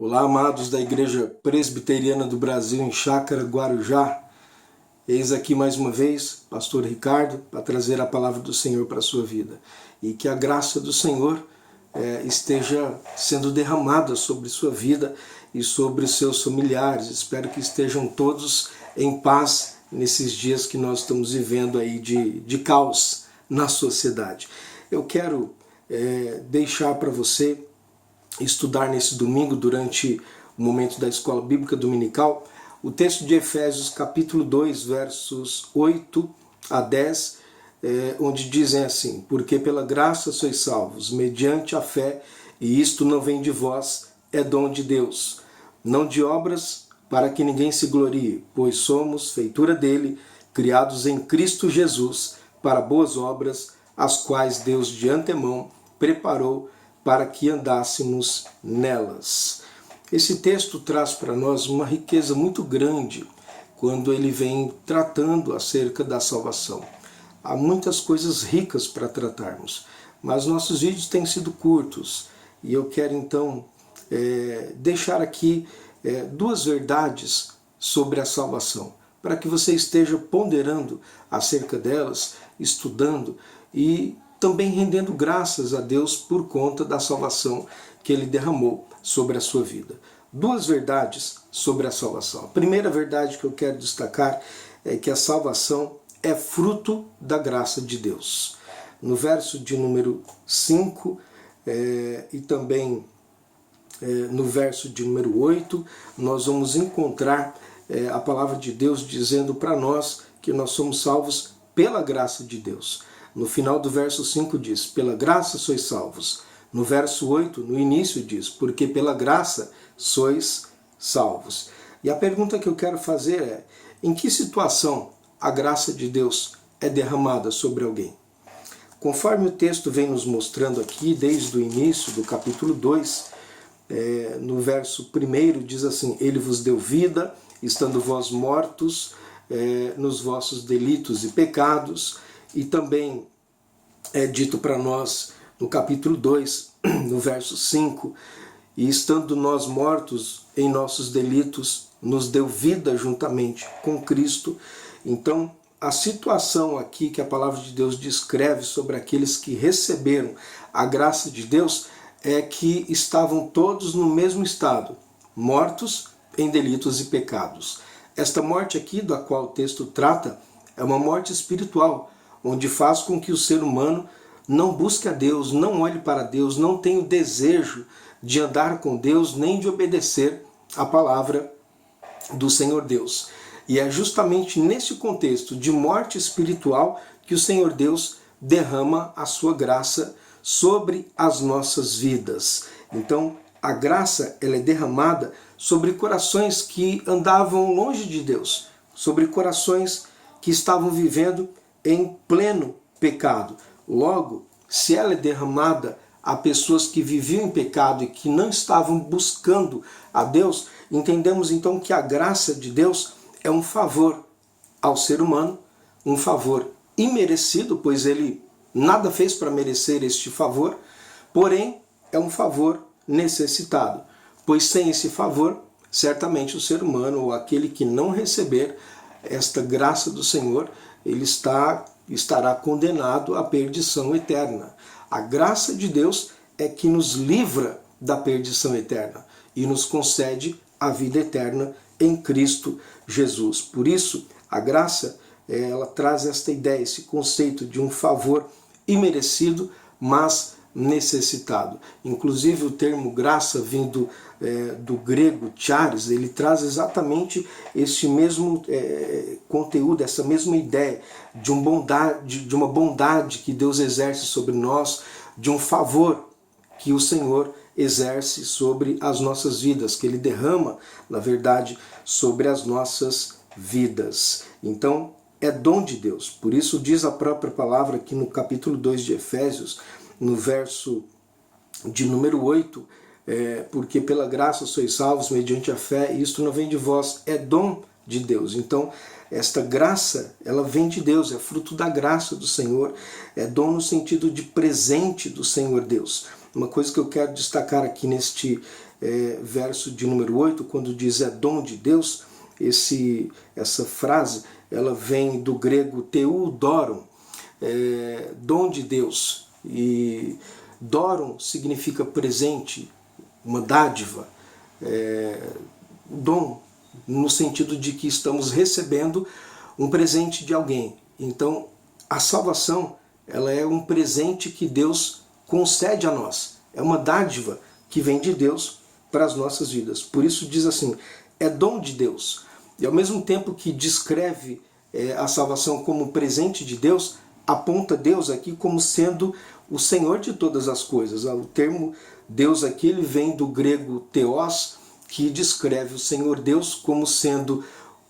Olá, amados da Igreja Presbiteriana do Brasil em Chácara, Guarujá. Eis aqui mais uma vez, Pastor Ricardo, para trazer a palavra do Senhor para a sua vida. E que a graça do Senhor esteja sendo derramada sobre sua vida e sobre os seus familiares. Espero que estejam todos em paz nesses dias que nós estamos vivendo aí de caos na sociedade. Eu quero deixar para você estudar nesse domingo, durante o momento da Escola Bíblica Dominical, o texto de Efésios capítulo 2, versos 8 a 10, onde dizem assim: porque pela graça sois salvos, mediante a fé, e isto não vem de vós, é dom de Deus, não de obras, para que ninguém se glorie, pois somos feitura dele, criados em Cristo Jesus, para boas obras, as quais Deus de antemão preparou para que andássemos nelas. Esse texto traz para nós uma riqueza muito grande quando ele vem tratando acerca da salvação. Há muitas coisas ricas para tratarmos, mas nossos vídeos têm sido curtos e eu quero então deixar aqui duas verdades sobre a salvação, para que você esteja ponderando acerca delas, estudando e também rendendo graças a Deus por conta da salvação que Ele derramou sobre a sua vida. Duas verdades sobre a salvação. A primeira verdade que eu quero destacar é que a salvação é fruto da graça de Deus. No verso de número 5 e também no verso de número 8, nós vamos encontrar a palavra de Deus dizendo para nós que nós somos salvos pela graça de Deus. No final do verso 5 diz, pela graça sois salvos. No verso 8, no início diz, porque pela graça sois salvos. E a pergunta que eu quero fazer é, em que situação a graça de Deus é derramada sobre alguém? Conforme o texto vem nos mostrando aqui, desde o início do capítulo 2, no verso 1 diz assim, ele vos deu vida, estando vós mortos nos vossos delitos e pecados. E também é dito para nós no capítulo 2, no verso 5, e estando nós mortos em nossos delitos, nos deu vida juntamente com Cristo. Então, a situação aqui que a palavra de Deus descreve sobre aqueles que receberam a graça de Deus é que estavam todos no mesmo estado, mortos em delitos e pecados. Esta morte aqui, da qual o texto trata, é uma morte espiritual, onde faz com que o ser humano não busque a Deus, não olhe para Deus, não tenha o desejo de andar com Deus, nem de obedecer a palavra do Senhor Deus. E é justamente nesse contexto de morte espiritual que o Senhor Deus derrama a sua graça sobre as nossas vidas. Então, a graça ela é derramada sobre corações que andavam longe de Deus, sobre corações que estavam vivendo em pleno pecado. Logo, se ela é derramada a pessoas que viviam em pecado e que não estavam buscando a Deus, entendemos então que a graça de Deus é um favor ao ser humano, um favor imerecido, pois ele nada fez para merecer este favor, porém é um favor necessitado, pois sem esse favor, certamente o ser humano ou aquele que não receber esta graça do Senhor, ele estará condenado à perdição eterna. A graça de Deus é que nos livra da perdição eterna e nos concede a vida eterna em Cristo Jesus. Por isso, a graça ela traz esta ideia, esse conceito de um favor imerecido, mas necessitado. Inclusive o termo graça, vindo do grego charis, ele traz exatamente este mesmo conteúdo, essa mesma ideia de uma bondade que Deus exerce sobre nós, de um favor que o Senhor exerce sobre as nossas vidas, que Ele derrama, na verdade, sobre as nossas vidas. Então, é dom de Deus. Por isso diz a própria palavra aqui no capítulo 2 de Efésios, no verso de número 8, porque pela graça sois salvos mediante a fé, e isto não vem de vós, é dom de Deus. Então, esta graça, ela vem de Deus, é fruto da graça do Senhor, é dom no sentido de presente do Senhor Deus. Uma coisa que eu quero destacar aqui neste verso de número 8, quando diz é dom de Deus, essa frase ela vem do grego theodoron, dom de Deus. E doron significa presente, uma dádiva, dom, no sentido de que estamos recebendo um presente de alguém. Então, a salvação ela é um presente que Deus concede a nós. É uma dádiva que vem de Deus para as nossas vidas. Por isso diz assim, é dom de Deus. E ao mesmo tempo que descreve a salvação como presente de Deus, aponta Deus aqui como sendo o Senhor de todas as coisas. O termo Deus aqui ele vem do grego theos, que descreve o Senhor Deus como sendo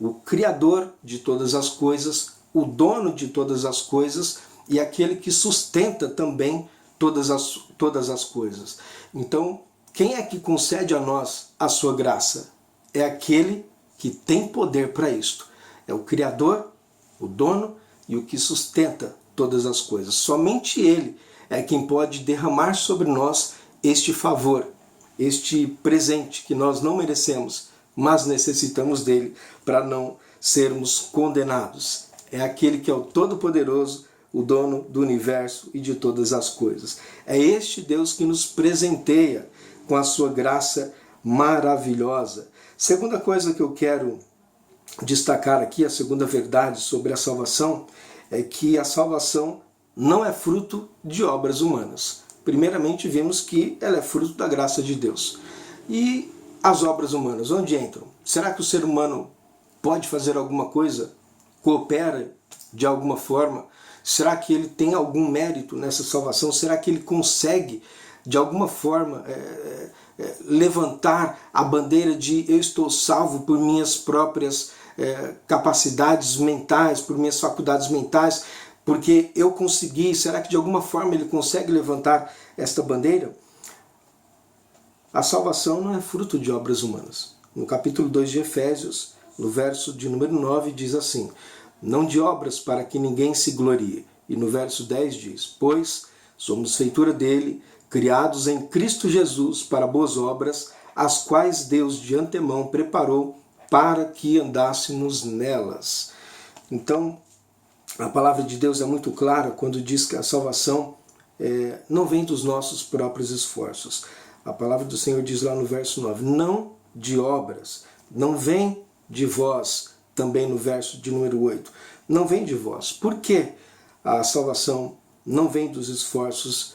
o Criador de todas as coisas, o dono de todas as coisas e aquele que sustenta também todas as coisas. Então, quem é que concede a nós a sua graça? É aquele que tem poder para isto. É o Criador, o dono e o que sustenta todas as coisas. Somente Ele é quem pode derramar sobre nós este favor, este presente que nós não merecemos, mas necessitamos dele para não sermos condenados. É aquele que é o Todo-Poderoso, o dono do universo e de todas as coisas. É este Deus que nos presenteia com a sua graça maravilhosa. Segunda coisa que eu quero destacar aqui, a segunda verdade sobre a salvação, é que a salvação não é fruto de obras humanas. Primeiramente, vimos que ela é fruto da graça de Deus. E as obras humanas, onde entram? Será que o ser humano pode fazer alguma coisa? Coopera de alguma forma? Será que ele tem algum mérito nessa salvação? Será que ele consegue, de alguma forma, levantar a bandeira de eu estou salvo por minhas próprias capacidades mentais, por minhas faculdades mentais, porque eu consegui? Será que de alguma forma ele consegue levantar esta bandeira? A salvação não é fruto de obras humanas. No capítulo 2 de Efésios, no verso de número 9, diz assim, não de obras para que ninguém se glorie. E no verso 10 diz, pois somos feitura dele, criados em Cristo Jesus para boas obras, as quais Deus de antemão preparou para que andássemos nelas. Então, a palavra de Deus é muito clara quando diz que a salvação não vem dos nossos próprios esforços. A palavra do Senhor diz lá no verso 9, não de obras, não vem de vós, também no verso de número 8, não vem de vós. Por que a salvação não vem dos esforços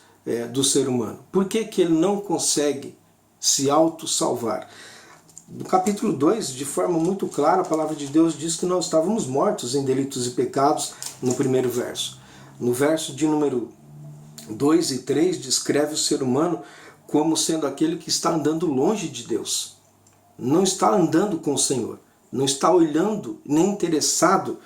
do ser humano? Por que que ele não consegue se auto-salvar? No capítulo 2, de forma muito clara, a palavra de Deus diz que nós estávamos mortos em delitos e pecados no primeiro verso. No verso de número 2 e 3, descreve o ser humano como sendo aquele que está andando longe de Deus. Não está andando com o Senhor. Não está olhando, nem interessado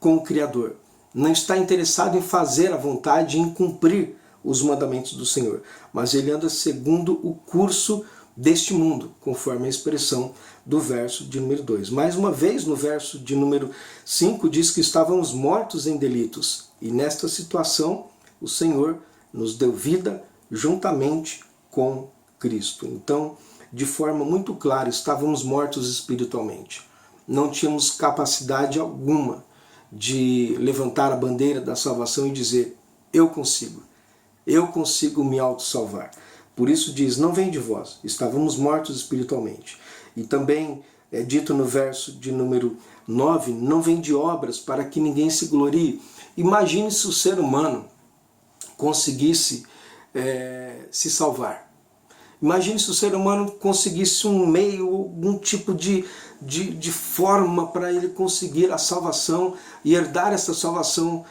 com o Criador. Não está interessado em fazer a vontade e em cumprir os mandamentos do Senhor. Mas ele anda segundo o curso deste mundo, conforme a expressão do verso de número 2. Mais uma vez, no verso de número 5, diz que estávamos mortos em delitos. E nesta situação, o Senhor nos deu vida juntamente com Cristo. Então, de forma muito clara, estávamos mortos espiritualmente. Não tínhamos capacidade alguma de levantar a bandeira da salvação e dizer, eu consigo me auto-salvar. Por isso diz, não vem de vós, estávamos mortos espiritualmente. E também é dito no verso de número 9, não vem de obras para que ninguém se glorie. Imagine se o ser humano conseguisse se salvar. Imagine se o ser humano conseguisse um meio, algum tipo de forma para ele conseguir a salvação e herdar essa salvação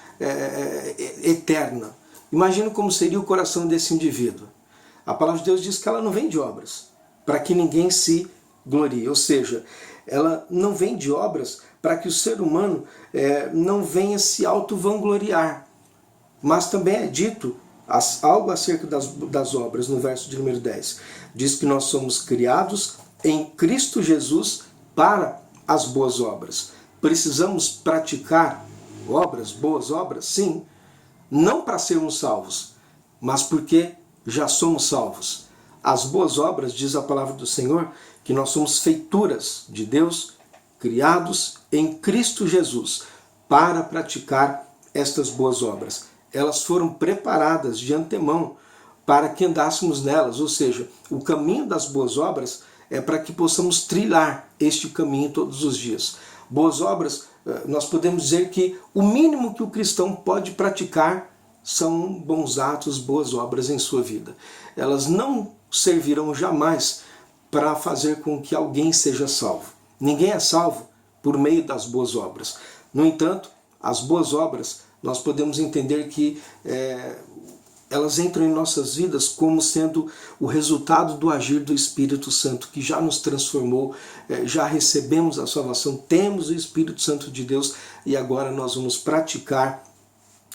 eterna. Imagine como seria o coração desse indivíduo. A palavra de Deus diz que ela não vem de obras, para que ninguém se glorie. Ou seja, ela não vem de obras para que o ser humano não venha se auto-vangloriar. Mas também é dito algo acerca das obras no verso de número 10. Diz que nós somos criados em Cristo Jesus para as boas obras. Precisamos praticar obras, boas obras? Sim. Não para sermos salvos, mas porque já somos salvos. as boas obras, diz a palavra do Senhor, que nós somos feituras de Deus, criados em Cristo Jesus, para praticar estas boas obras. Elas foram preparadas de antemão para que andássemos nelas, ou seja, o caminho das boas obras é para que possamos trilhar este caminho todos os dias. Boas obras, nós podemos dizer que o mínimo que o cristão pode praticar são bons atos, boas obras em sua vida. Elas não servirão jamais para fazer com que alguém seja salvo. Ninguém é salvo por meio das boas obras. No entanto, as boas obras, nós podemos entender que elas entram em nossas vidas como sendo o resultado do agir do Espírito Santo, que já nos transformou, já recebemos a salvação, temos o Espírito Santo de Deus e agora nós vamos praticar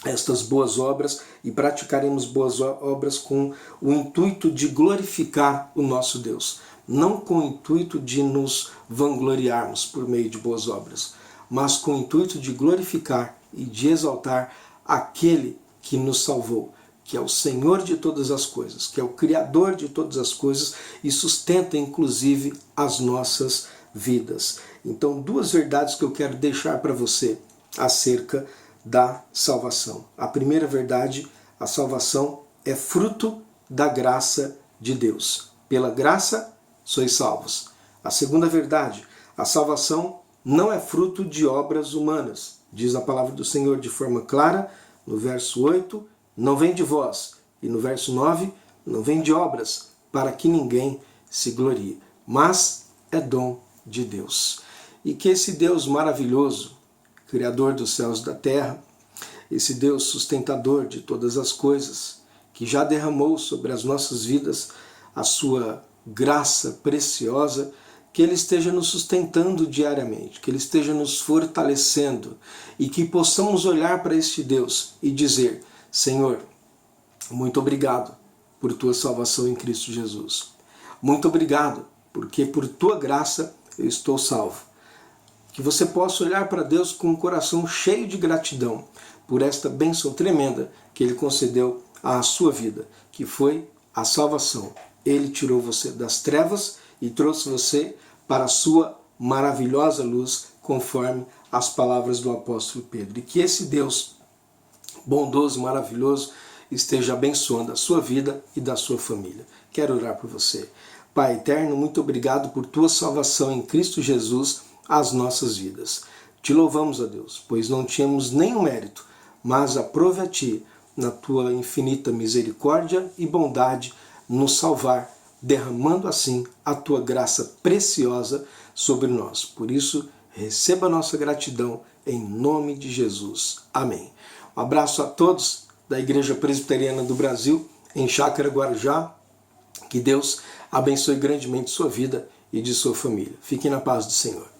estas boas obras e praticaremos boas obras com o intuito de glorificar o nosso Deus. Não com o intuito de nos vangloriarmos por meio de boas obras, mas com o intuito de glorificar e de exaltar aquele que nos salvou, que é o Senhor de todas as coisas, que é o Criador de todas as coisas e sustenta inclusive as nossas vidas. Então, duas verdades que eu quero deixar para você acerca da salvação. A primeira verdade, a salvação é fruto da graça de Deus. Pela graça sois salvos. A segunda verdade, a salvação não é fruto de obras humanas. Diz a palavra do Senhor de forma clara, no verso 8, não vem de vós. E no verso 9, não vem de obras, para que ninguém se glorie. Mas é dom de Deus. E que esse Deus maravilhoso, Criador dos céus e da terra, esse Deus sustentador de todas as coisas, que já derramou sobre as nossas vidas a sua graça preciosa, que Ele esteja nos sustentando diariamente, que Ele esteja nos fortalecendo e que possamos olhar para este Deus e dizer: Senhor, muito obrigado por Tua salvação em Cristo Jesus. Muito obrigado, porque por Tua graça eu estou salvo. Que você possa olhar para Deus com um coração cheio de gratidão por esta bênção tremenda que Ele concedeu à sua vida, que foi a salvação. Ele tirou você das trevas e trouxe você para a sua maravilhosa luz, conforme as palavras do apóstolo Pedro. E que esse Deus bondoso, maravilhoso, esteja abençoando a sua vida e da sua família. Quero orar por você. Pai eterno, muito obrigado por Tua salvação em Cristo Jesus às nossas vidas. Te louvamos, ó Deus, pois não tínhamos nenhum mérito, mas aprove a Ti, na Tua infinita misericórdia e bondade, nos salvar, derramando assim a Tua graça preciosa sobre nós. Por isso, receba a nossa gratidão em nome de Jesus. Amém. Um abraço a todos da Igreja Presbiteriana do Brasil, em Chácara, Guarujá. Que Deus abençoe grandemente sua vida e de sua família. Fiquem na paz do Senhor.